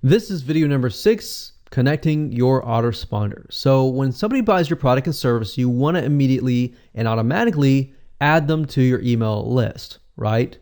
This is video number 6, connecting your autoresponder. So when somebody buys your product and service, you want to immediately and automatically add them to your email list, right?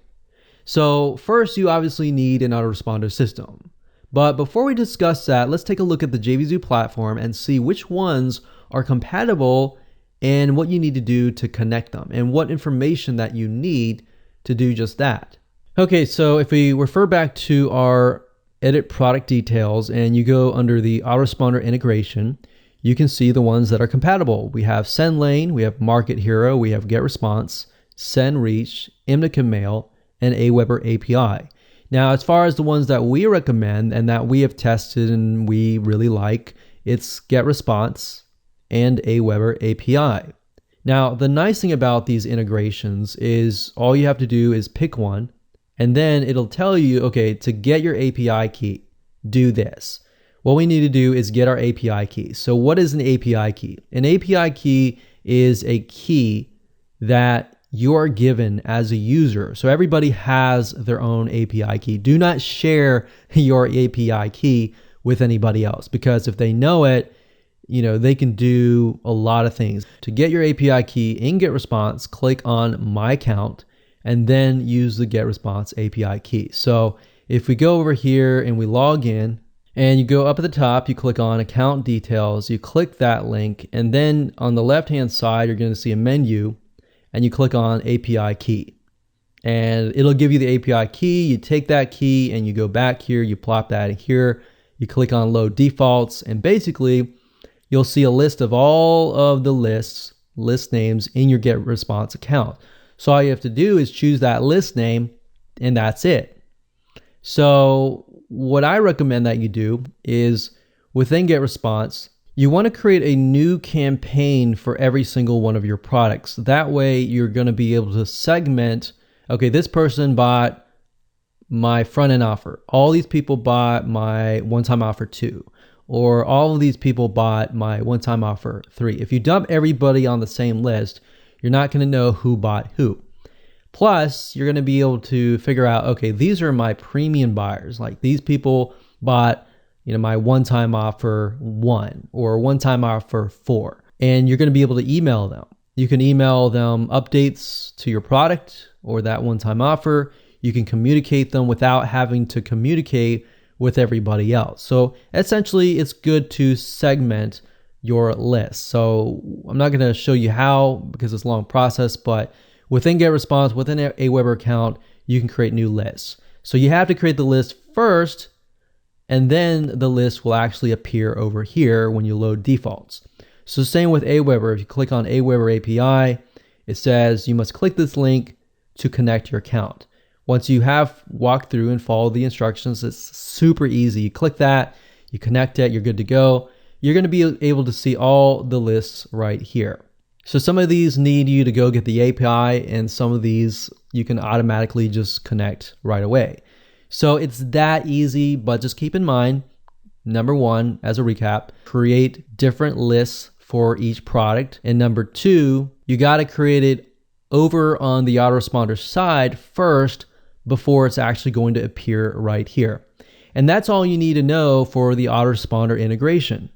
So first, you obviously need an autoresponder system. But before we discuss that, let's take a look at the JVZoo platform and see which ones are compatible and what you need to do to connect them and what information that you need to do just that. Okay, so if we refer back to our edit product details and you go under the autoresponder integration, you can see the ones that are compatible. We have SendLane, we have Market Hero, we have GetResponse, SendReach, Imnica Mail, and Aweber API. Now, as far as the ones that we recommend and that we have tested and we really like, it's GetResponse and Aweber API. Now, the nice thing about these integrations is all you have to do is pick one, and then it'll tell you, okay, to get your API key, do this. What we need to do is get our API key. So what is an API key? An API key is a key that you are given as a user. So everybody has their own API key. Do not share your API key with anybody else, because if they know it, they can do a lot of things. To get your API key in GetResponse, click on My Account and then use the GetResponse API key. So if we go over here and we log in and you go up at the top, you click on Account Details, you click that link, and then on the left-hand side, you're going to see a menu and you click on API key. And it'll give you the API key. You take that key and you go back here, you plop that in here, you click on Load Defaults, and basically you'll see a list of all of the list names in your GetResponse account. So all you have to do is choose that list name and that's it. So what I recommend that you do is within GetResponse, you want to create a new campaign for every single one of your products. That way you're going to be able to segment, okay, this person bought my front-end offer. All these people bought my one-time offer 2. Or all of these people bought my one-time offer 3. If you dump everybody on the same list, you're not going to know who bought who. Plus, you're going to be able to figure out, okay, these are my premium buyers. Like these people bought, my one-time offer 1 or one-time offer 4. And you're going to be able to email them. You can email them updates to your product or that one-time offer. You can communicate them without having to communicate with everybody else. So essentially, it's good to segment your list. So I'm not going to show you how because it's a long process, but within GetResponse, within a Aweber account, you can create new lists. So you have to create the list first, and then the list will actually appear over here when you load defaults. So same with Aweber. If you click on Aweber API, it says you must click this link to connect your account. Once you have walked through and followed the instructions, it's super easy. You click that, you connect it, you're good to go. You're going to be able to see all the lists right here. So some of these need you to go get the API, and some of these you can automatically just connect right away. So it's that easy, but just keep in mind, number 1, as a recap, create different lists for each product. And number 2, you got to create it over on the autoresponder side first before it's actually going to appear right here. And that's all you need to know for the autoresponder integration.